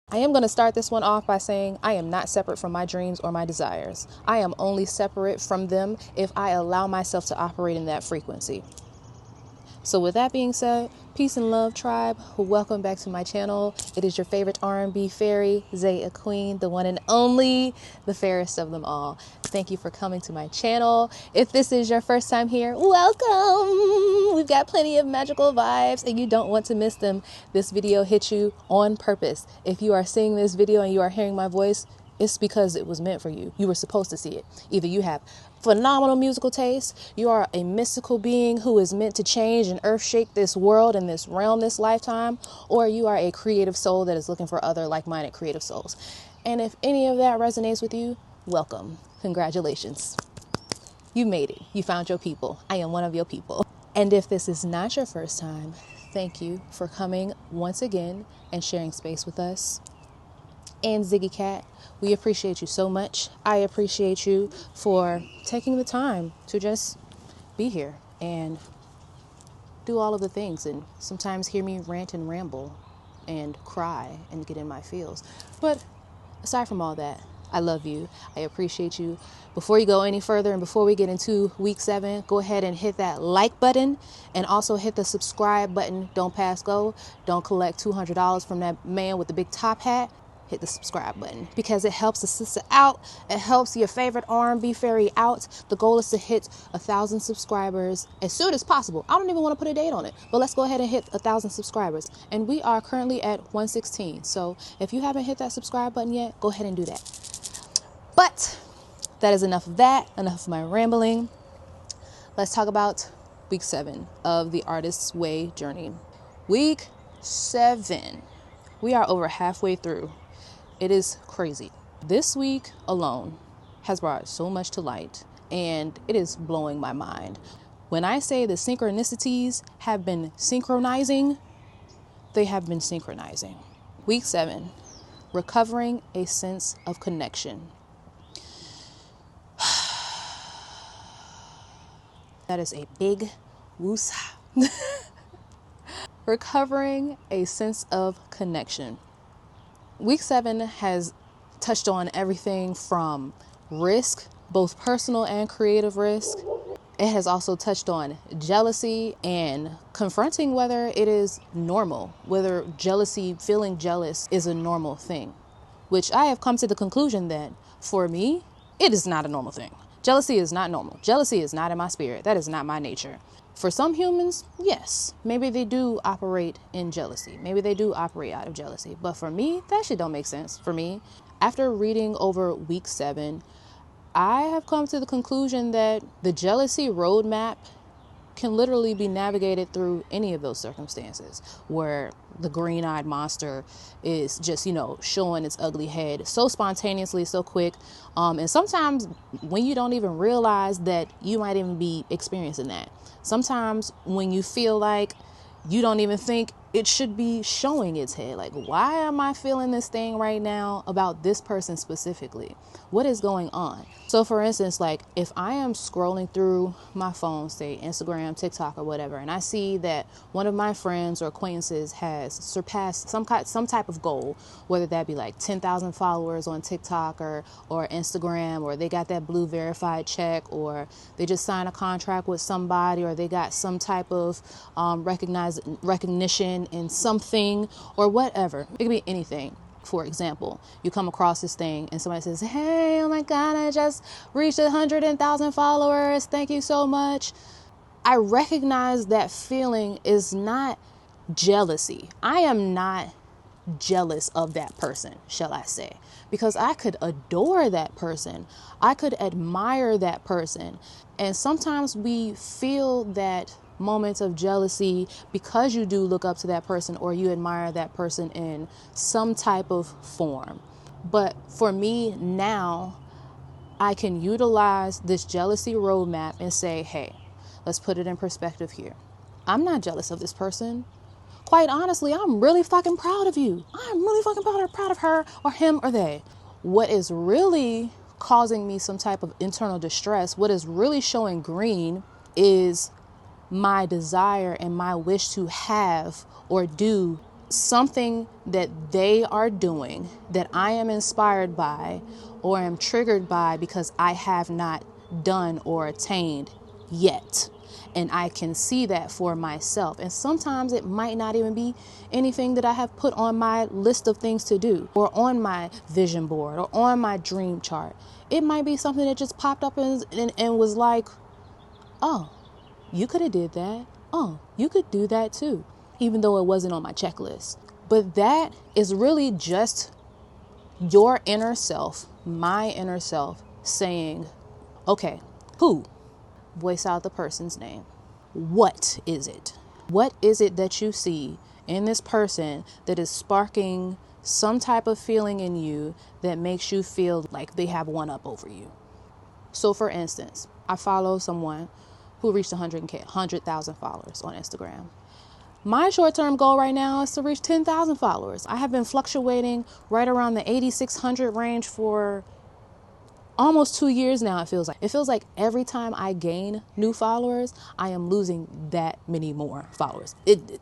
I am going to start this one off by saying I am not separate from my dreams or my desires. I am only separate from them if I allow myself to operate in that frequency. So with that being said, peace and love, tribe. Welcome back to my channel. It is your favorite R&B fairy, Zaya Queen, the one and only, the fairest of them all. Thank you for coming to my channel. If this is your first time here, welcome. We've got plenty of magical vibes and you don't want to miss them. This video hit you on purpose. If you are seeing this video and you are hearing my voice, it's because it was meant for you. You were supposed to see it. Either you have phenomenal musical taste, you are a mystical being who is meant to change and earth shake this world and this realm this lifetime, or you are a creative soul that is looking for other like-minded creative souls. And if any of that resonates with you, welcome. Congratulations. You made it. You found your people. I am one of your people. And if this is not your first time, thank you for coming once again and sharing space with us. And Ziggy Cat, we appreciate you so much. I appreciate you for taking the time to just be here and do all of the things and sometimes hear me rant and ramble and cry and get in my feels. But aside from all that, I love you. I appreciate you. Before you go any further and before we get into week 7, go ahead and hit that like button and also hit the subscribe button. Don't pass go. Don't collect $200 from that man with the big top hat. Hit the subscribe button because it helps the sister out. It helps your favorite R&B fairy out. The goal is to hit 1,000 subscribers as soon as possible. I don't even want to put a date on it, but let's go ahead and hit 1,000 subscribers. And we are currently at 116. So if you haven't hit that subscribe button yet, go ahead and do that. But that is enough of that, enough of my rambling. Let's talk about week 7 of the Artist's Way journey. Week 7. We are over halfway through. It is crazy. This week alone has brought so much to light, and it is blowing my mind. When I say the synchronicities have been synchronizing, they have been synchronizing. Week 7, recovering a sense of connection. That is a big woosah. Recovering a sense of connection. Week 7 has touched on everything from risk, both personal and creative risk. It has also touched on jealousy and confronting whether it is normal, whether jealousy, feeling jealous is a normal thing, which I have come to the conclusion that for me, it is not a normal thing. Jealousy is not normal. Jealousy is not in my spirit. That is not my nature. For some humans, yes, maybe they do operate in jealousy. Maybe they do operate out of jealousy. But for me, that shit don't make sense. For me, after reading over week 7, I have come to the conclusion that the jealousy roadmap can literally be navigated through any of those circumstances where the green-eyed monster is just, showing its ugly head so spontaneously, so quick. And sometimes when you don't even realize that you might even be experiencing that. Sometimes when you feel like you don't even think it should be showing its head. Like, why am I feeling this thing right now about this person specifically? What is going on? So for instance, like if I am scrolling through my phone, say Instagram, TikTok or whatever, and I see that one of my friends or acquaintances has surpassed some type of goal, whether that be like 10,000 followers on TikTok or Instagram, or they got that blue verified check, or they just signed a contract with somebody, or they got some type of recognition in something or whatever. It could be anything. For example, you come across this thing and somebody says, hey, oh my God, I just reached 100,000 followers. Thank you so much. I recognize that feeling is not jealousy. I am not jealous of that person, shall I say, because I could adore that person. I could admire that person. And sometimes we feel that moments of jealousy because you do look up to that person or you admire that person in some type of form. But for me now, I can utilize this jealousy roadmap and say, hey, let's put it in perspective here. I'm not jealous of this person. Quite honestly, I'm really fucking proud of you. I'm really fucking proud of her or him or they. What is really causing me some type of internal distress, what is really showing green is my desire and my wish to have or do something that they are doing that I am inspired by or am triggered by because I have not done or attained yet. And I can see that for myself. And sometimes it might not even be anything that I have put on my list of things to do or on my vision board or on my dream chart. It might be something that just popped up and was like, oh, you could have did that. Oh, you could do that too, even though it wasn't on my checklist. But that is really just your inner self, my inner self saying, okay, who? Voice out the person's name. What is it? What is it that you see in this person that is sparking some type of feeling in you that makes you feel like they have one up over you? So for instance, I follow someone who reached 100,000 followers on Instagram. My short-term goal right now is to reach 10,000 followers. I have been fluctuating right around the 8,600 range for almost 2 years now. It feels like every time I gain new followers, I am losing that many more followers.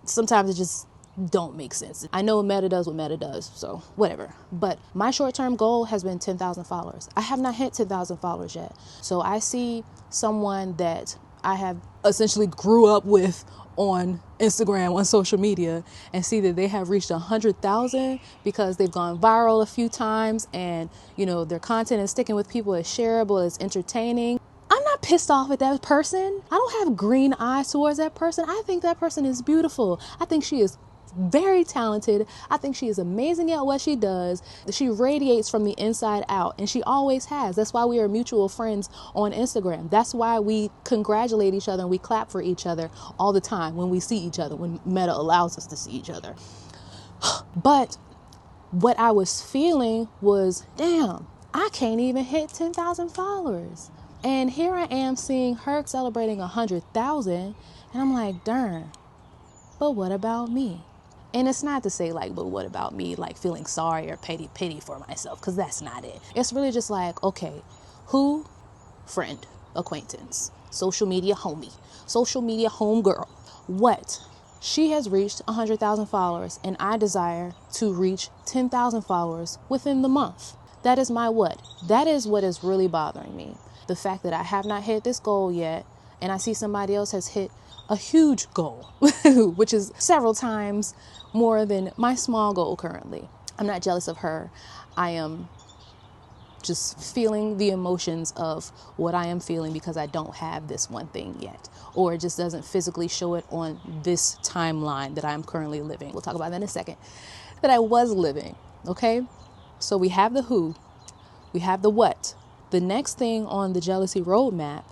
Sometimes it just don't make sense. I know Meta does what Meta does, so whatever. But my short-term goal has been 10,000 followers. I have not hit 10,000 followers yet. So I see someone that I have essentially grew up with on Instagram, on social media, and see that they have reached 100,000 because they've gone viral a few times, and their content is sticking with people, it's shareable, it's entertaining. I'm not pissed off at that person. I don't have green eyes towards that person. I think that person is beautiful. I think she is very talented. I think she is amazing at what she does. She radiates from the inside out, and she always has. That's why we are mutual friends on Instagram. That's why we congratulate each other and we clap for each other all the time when we see each other, when Meta allows us to see each other. But what I was feeling was, damn, I can't even hit 10,000 followers. And here I am seeing her celebrating 100,000, and I'm like, darn, but what about me? And it's not to say but what about me, feeling sorry or pity for myself, because that's not it. It's really just okay, who? Friend, acquaintance, social media homie, social media homegirl. What? She has reached 100,000 followers, and I desire to reach 10,000 followers within the month. That is my what? That is what is really bothering me. The fact that I have not hit this goal yet, and I see somebody else has hit a huge goal, which is several times more than my small goal currently. I'm not jealous of her. I am just feeling the emotions of what I am feeling because I don't have this one thing yet, or it just doesn't physically show it on this timeline that I'm currently living. We'll talk about that in a second. That I was living, okay? So we have the who, we have the what. The next thing on the jealousy roadmap,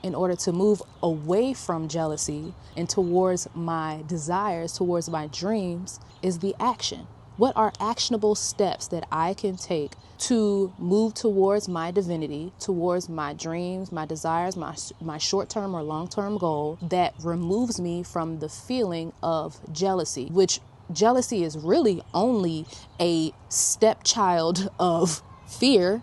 in order to move away from jealousy and towards my desires, towards my dreams, is the action. What are actionable steps that I can take to move towards my divinity, towards my dreams, my desires, my short-term or long-term goal that removes me from the feeling of jealousy, which jealousy is really only a stepchild of fear.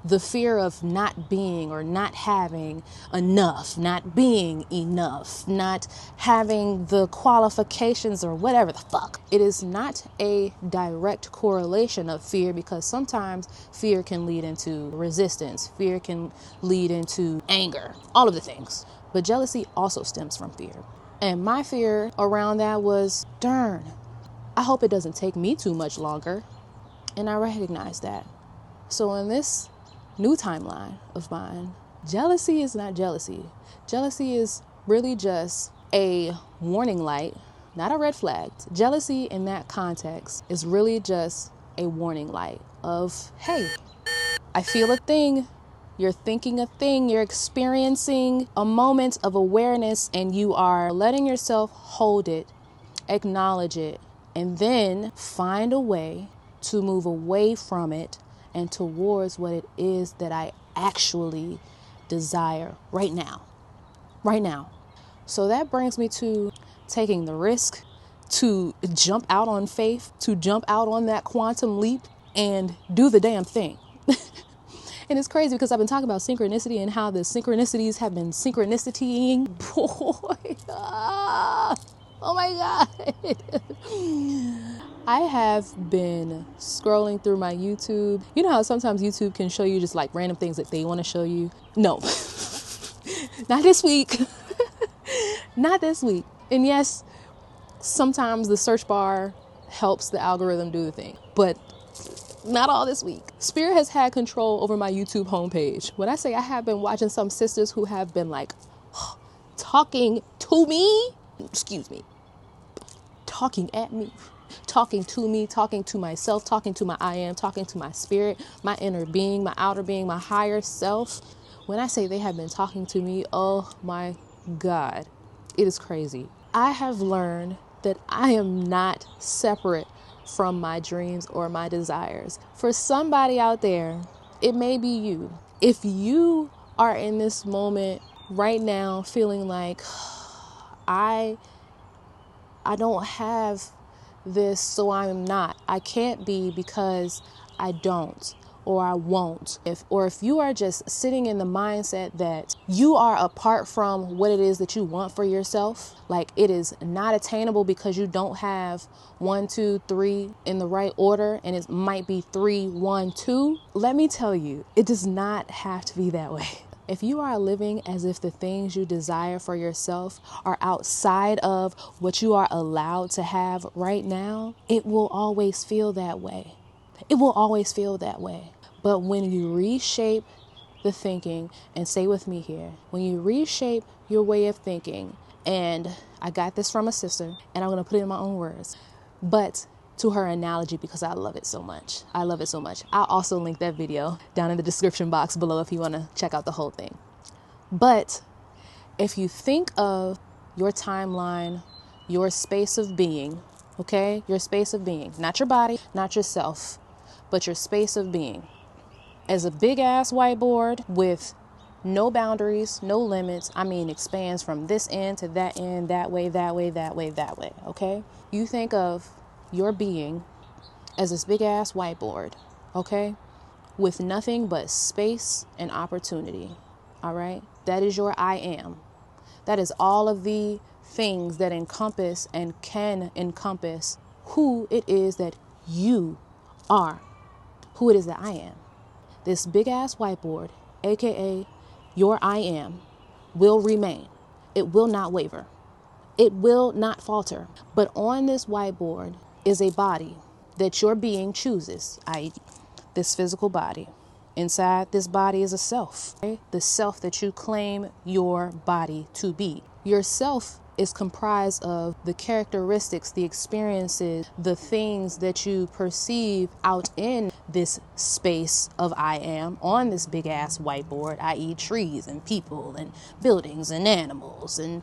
The fear of not being or not having enough, not being enough, not having the qualifications or whatever the fuck. It is not a direct correlation of fear, because sometimes fear can lead into resistance. Fear can lead into anger, all of the things. But jealousy also stems from fear. And my fear around that was, darn, I hope it doesn't take me too much longer. And I recognize that. So in this new timeline of mine, jealousy is not jealousy. Jealousy is really just a warning light, not a red flag. Jealousy in that context is really just a warning light of, hey, I feel a thing. You're thinking a thing. You're experiencing a moment of awareness, and you are letting yourself hold it, acknowledge it, and then find a way to move away from it and towards what it is that I actually desire right now. So that brings me to taking the risk to jump out on faith, to jump out on that quantum leap and do the damn thing. And it's crazy because I've been talking about synchronicity and how the synchronicities have been synchronicitying. Boy, oh my God. I have been scrolling through my YouTube. You know how sometimes YouTube can show you just like random things that they want to show you? No, not this week. Not this week. And yes, sometimes the search bar helps the algorithm do the thing, but not all this week. Spirit has had control over my YouTube homepage. When I say I have been watching some sisters who have been like talking to me, talking at me, talking to me, talking to myself, talking to my I am, talking to my spirit, my inner being, my outer being, my higher self. When I say they have been talking to me, oh my God, it is crazy. I have learned that I am not separate from my dreams or my desires. For somebody out there, it may be you. If you are in this moment right now feeling like I don't have this, so I'm not. I can't be because I don't or I won't. If you are just sitting in the mindset that you are apart from what it is that you want for yourself, like it is not attainable because you don't have 1, 2, 3 in the right order, and it might be 3, 1, 2. Let me tell you, it does not have to be that way. If you are living as if the things you desire for yourself are outside of what you are allowed to have right now, it will always feel that way. It will always feel that way. But when you reshape the thinking, and stay with me here, when you reshape your way of thinking, and I got this from a sister, and I'm going to put it in my own words, but to her analogy because I love it so much. I love it so much. I'll also link that video down in the description box below if you want to check out the whole thing. But if you think of your timeline, your space of being, okay? Your space of being, not your body, not yourself, but your space of being as a big ass whiteboard with no boundaries, no limits. I mean, expands from this end to that end, that way, that way, that way, that way, okay? You think of your being as this big ass whiteboard, okay? With nothing but space and opportunity, all right? That is your I am. That is all of the things that encompass and can encompass who it is that you are, who it is that I am. This big ass whiteboard, aka your I am, will remain. It will not waver. It will not falter. But on this whiteboard is a body that your being chooses, i.e., this physical body. Inside this body is a self, okay? The self that you claim your body to be. Your self is comprised of the characteristics, the experiences, the things that you perceive out in this space of I am on this big ass whiteboard, i.e. trees and people and buildings and animals and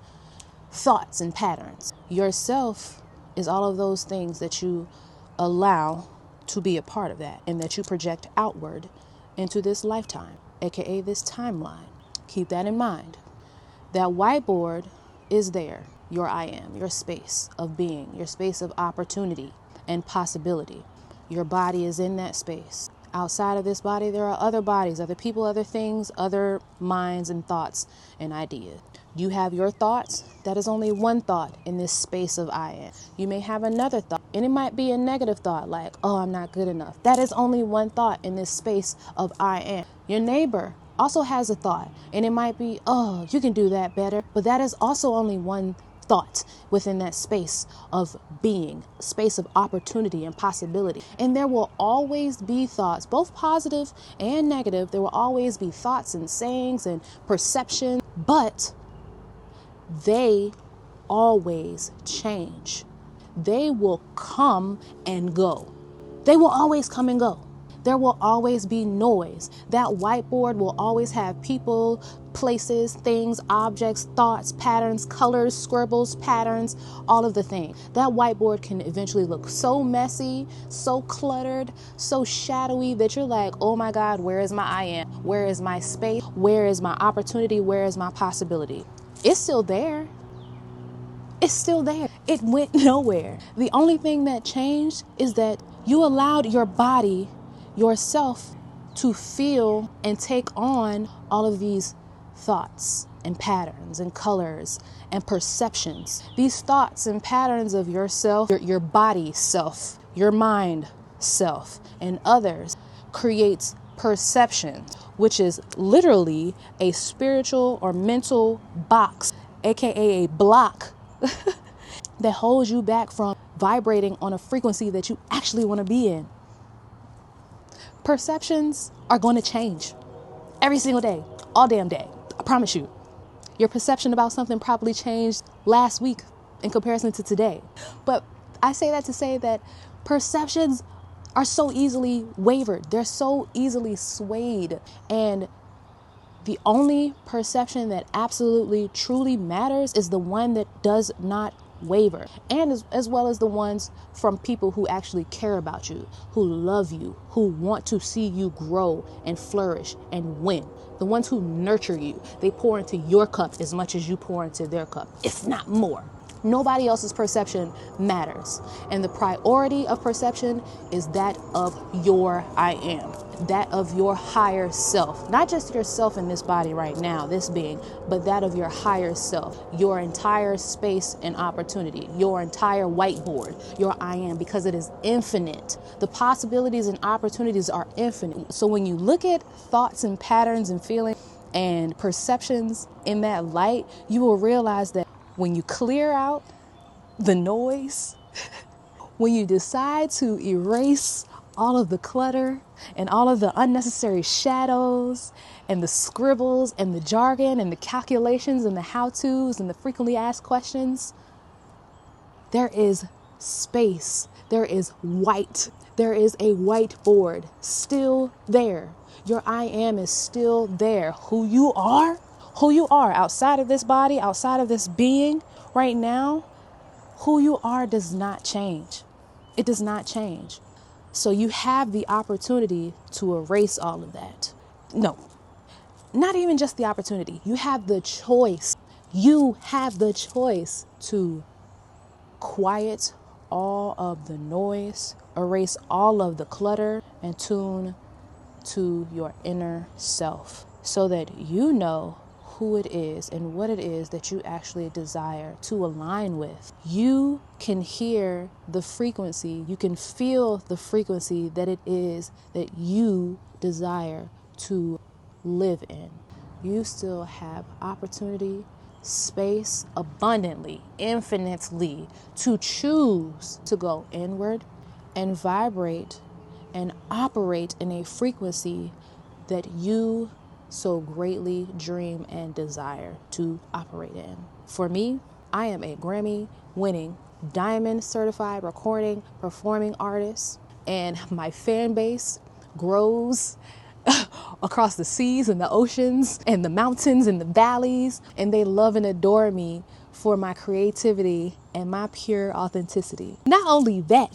thoughts and patterns. Yourself is all of those things that you allow to be a part of that and that you project outward into this lifetime, aka this timeline. Keep that in mind. That whiteboard is there, your I am, your space of being, your space of opportunity and possibility. Your body is in that space. Outside of this body, there are other bodies, other people, other things, other minds and thoughts and ideas. You have your thoughts. That is only one thought in this space of I am. You may have another thought, and it might be a negative thought like, oh, I'm not good enough. That is only one thought in this space of I am. Your neighbor also has a thought, and it might be, oh, you can do that better. But that is also only one thought within that space of being, space of opportunity and possibility. And there will always be thoughts, both positive and negative. There will always be thoughts and sayings and perception, but they always change. They will come and go. They will always come and go. There will always be noise. That whiteboard will always have people, places, things, objects, thoughts, patterns, colors, scribbles, patterns, all of the things. That whiteboard can eventually look so messy, so cluttered, so shadowy that you're like, oh my God, where is my I am? Where is my space? Where is my opportunity? Where is my possibility? It's still there. It's still there. It went nowhere. The only thing that changed is that you allowed your body, yourself, to feel and take on all of these thoughts and patterns and colors and perceptions. These thoughts and patterns of yourself, your body self, your mind self, and others creates perception, which is literally a spiritual or mental box, aka a block that holds you back from vibrating on a frequency that you actually want to be in. Perceptions are going to change every single day, all damn day. I promise you. Your perception about something probably changed last week in comparison to today. But I say that to say that perceptions are so easily wavered. They're so easily swayed. And the only perception that absolutely truly matters is the one that does not waver, and as well as the ones from people who actually care about you, who love you, who want to see you grow and flourish and win. The ones who nurture you. They pour into your cup as much as you pour into their cup, if not more. Nobody else's perception matters. And the priority of perception is that of your I am, that of your higher self. Not just yourself in this body right now, this being, but that of your higher self, your entire space and opportunity, your entire whiteboard, your I am, because it is infinite. The possibilities and opportunities are infinite. So when you look at thoughts and patterns and feelings and perceptions in that light, you will realize that when you clear out the noise, when you decide to erase all of the clutter and all of the unnecessary shadows and the scribbles and the jargon and the calculations and the how-tos and the frequently asked questions, there is space. There is white. There is a whiteboard still there. Your I am is still there. Who you are outside of this body, outside of this being right now, who you are does not change. It does not change. So you have the opportunity to erase all of that. No, not even just the opportunity. You have the choice. You have the choice to quiet all of the noise, erase all of the clutter, and tune to your inner self so that you know who it is and what it is that you actually desire to align with. You can hear the frequency, you can feel the frequency that it is that you desire to live in. You still have opportunity, space, abundantly, infinitely to choose to go inward and vibrate and operate in a frequency that you so greatly dream and desire to operate in. For me, I am a Grammy-winning, diamond certified recording, performing artist, and my fan base grows across the seas and the oceans and the mountains and the valleys, and they love and adore me for my creativity and my pure authenticity. Not only that,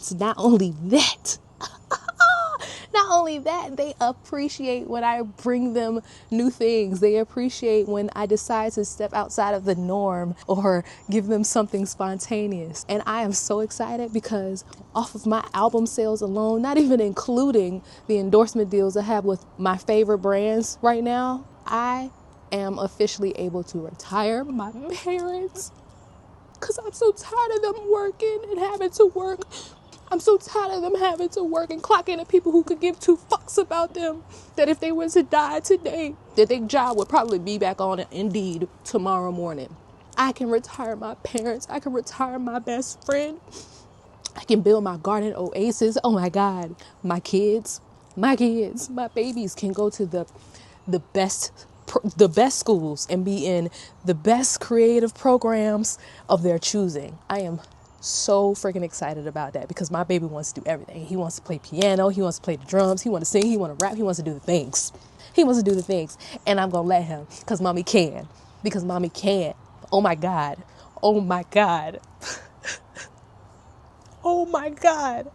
they appreciate when I bring them new things. They appreciate when I decide to step outside of the norm or give them something spontaneous. And I am so excited because off of my album sales alone, not even including the endorsement deals I have with my favorite brands right now, I am officially able to retire my parents because I'm so tired of them working and having to work. I'm so tired of them having to work and clock in at people who could give two fucks about them. That if they were to die today, that their job would probably be back on Indeed tomorrow morning. I can retire my parents. I can retire my best friend. I can build my garden oasis. Oh my God. My kids, my babies can go to the best schools and be in the best creative programs of their choosing. I am so freaking excited about that because my baby wants to do everything. He wants to play piano. He wants to play the drums. He wants to sing. He wants to rap. He wants to do the things. And I'm going to let him because mommy can. Because mommy can. Oh my God. Oh my God. Oh my God.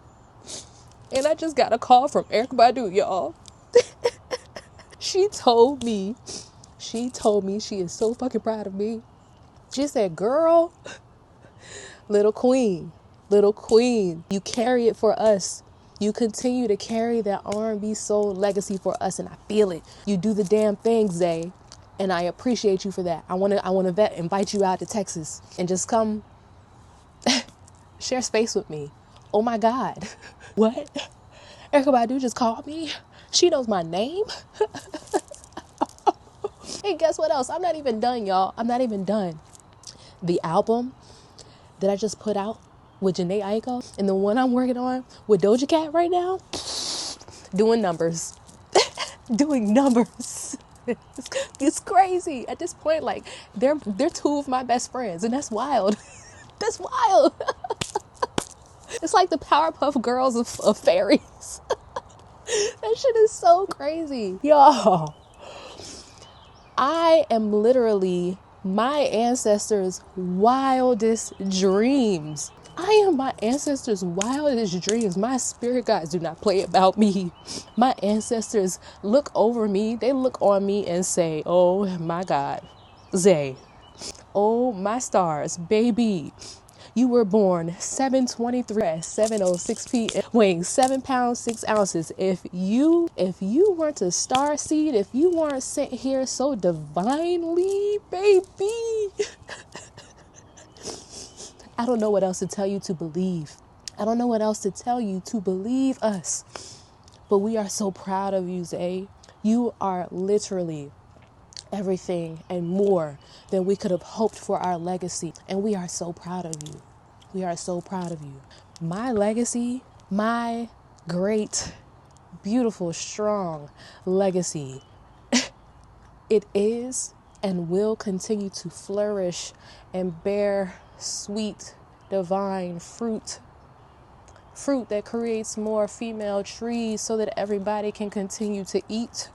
And I just got a call from Erykah Badu, y'all. She told me she is so fucking proud of me. She said, girl, little queen, you carry it for us. You continue to carry that R&B soul legacy for us, and I feel it. You do the damn thing, Zay, and I appreciate you for that. I want to invite you out to Texas and just come share space with me Oh my God. What? Erykah Badu just called me. She knows my name. And guess what else? I'm not even done, y'all. I'm not even done. The album that I just put out with Janae Aiko and the one I'm working on with Doja Cat right now, doing numbers. Doing numbers. It's crazy. At this point, like, they're two of my best friends, and that's wild. That's wild. It's like the Powerpuff Girls of fairies. That shit is so crazy. Y'all, I am literally my ancestors' wildest dreams. I am my ancestors' wildest dreams. My spirit guides do not play about me. My ancestors look over me. They look on me and say, oh my God, Zay. Oh my stars, baby. You were born 723 at 7:06 p.m. weighing 7 pounds 6 ounces. If you weren't a star seed, if you weren't sent here so divinely, baby, I don't know what else to tell you to believe. I don't know what else to tell you to believe us. But we are so proud of you, Zay. You are literally everything and more than we could have hoped for our legacy. And we are so proud of you. We are so proud of you. My legacy, my great, beautiful, strong legacy, it is and will continue to flourish and bear sweet, divine fruit that creates more female trees so that everybody can continue to eat.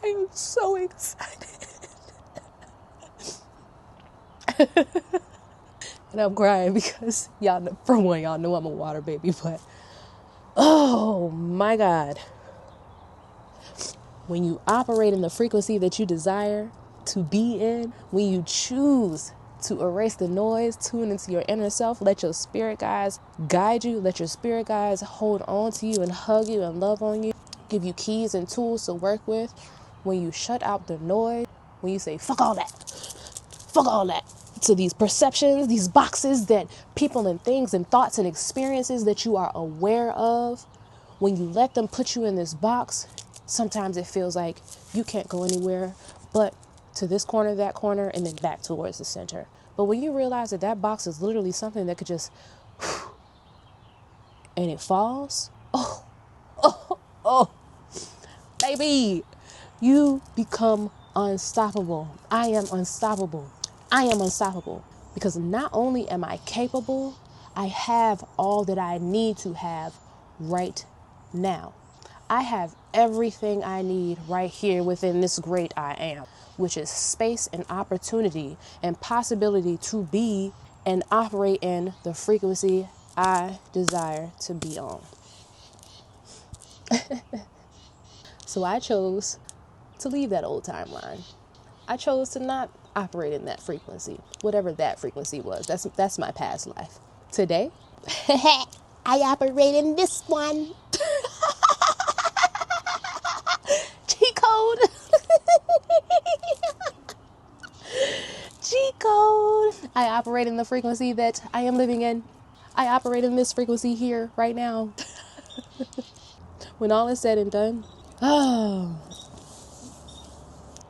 I am so excited. And I'm crying because y'all know, for one, y'all know I'm a water baby, but oh my God. When you operate in the frequency that you desire to be in, when you choose to erase the noise, tune into your inner self, let your spirit guides guide you, let your spirit guides hold on to you and hug you and love on you, give you keys and tools to work with. When you shut out the noise, when you say, fuck all that, to these perceptions, these boxes that people and things and thoughts and experiences that you are aware of, when you let them put you in this box, sometimes it feels like you can't go anywhere but to this corner, that corner, and then back towards the center. But when you realize that that box is literally something that could just, and it falls, oh, baby, you become unstoppable. I am unstoppable. I am unstoppable because not only am I capable, I have all that I need to have right now. I have everything I need right here within this great I am, which is space and opportunity and possibility to be and operate in the frequency I desire to be on. So I chose to leave that old timeline. I chose to not operate in that frequency, whatever that frequency was. That's my past life. Today, I operate in this one. G-code. G-code. I operate in the frequency that I am living in. I operate in this frequency here, right now. When all is said and done,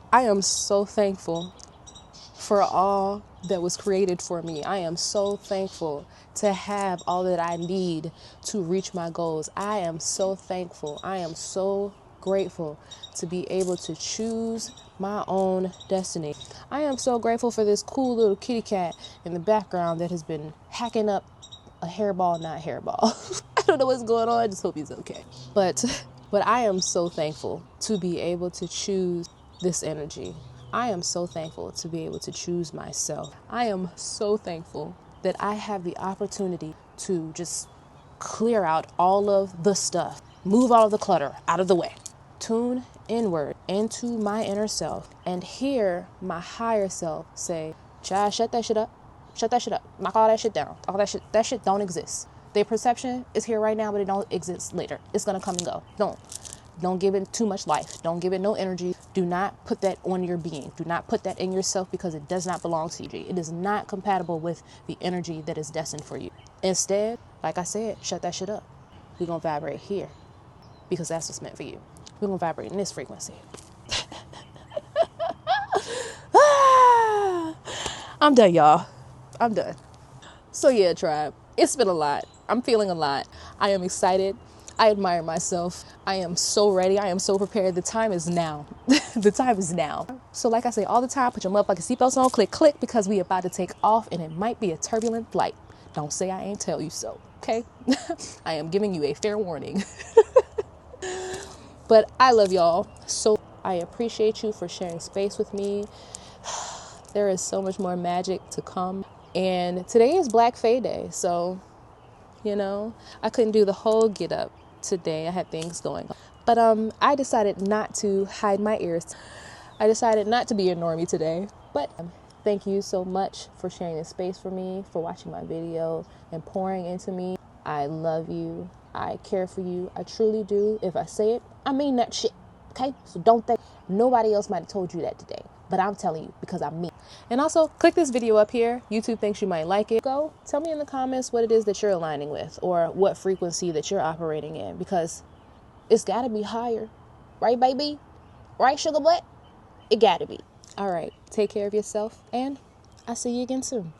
I am so thankful for all that was created for me. I am so thankful to have all that I need to reach my goals. I am so thankful. I am so grateful to be able to choose my own destiny. I am so grateful for this cool little kitty cat in the background that has been hacking up a hairball, not hairball. I don't know what's going on. I just hope he's okay. But I am so thankful to be able to choose this energy. I am so thankful to be able to choose myself. I am so thankful that I have the opportunity to just clear out all of the stuff, move all of the clutter out of the way, tune inward into my inner self and hear my higher self say, child, shut that shit up. Shut that shit up. Knock all that shit down. All that shit don't exist. Their perception is here right now, but it don't exist later. It's going to come and go. Don't. Don't give it too much life. Don't give it no energy. Do not put that on your being. Do not put that in yourself, because it does not belong to you. It is not compatible with the energy that is destined for you. Instead, like I said, shut that shit up. We're going to vibrate here, because that's what's meant for you. We're going to vibrate in this frequency. I'm done, y'all. I'm done. So yeah, tribe, it's been a lot. I'm feeling a lot. I am excited. I admire myself. I am so ready. I am so prepared. The time is now. The time is now. So like I say all the time, put your motherfucking seatbelts on, click, click, because we about to take off and it might be a turbulent flight. Don't say I ain't tell you so, okay? I am giving you a fair warning. But I love y'all. So I appreciate you for sharing space with me. There is so much more magic to come. And today is Black Fae Day. So, I couldn't do the whole get up today. I had things going on. But I decided not to hide my ears. I decided not to be a normie today. But thank you so much for sharing this space for me, for watching my video and pouring into me. I love you. I care for you. I truly do. If I say it, I mean that shit. Okay? So don't think nobody else might have told you that today. But I'm telling you because I'm me. And also, click this video up here. YouTube thinks you might like it. Go tell me in the comments what it is that you're aligning with, or what frequency that you're operating in, because it's got to be higher. Right, baby? Right, sugar butt? It got to be. All right. Take care of yourself, and I'll see you again soon.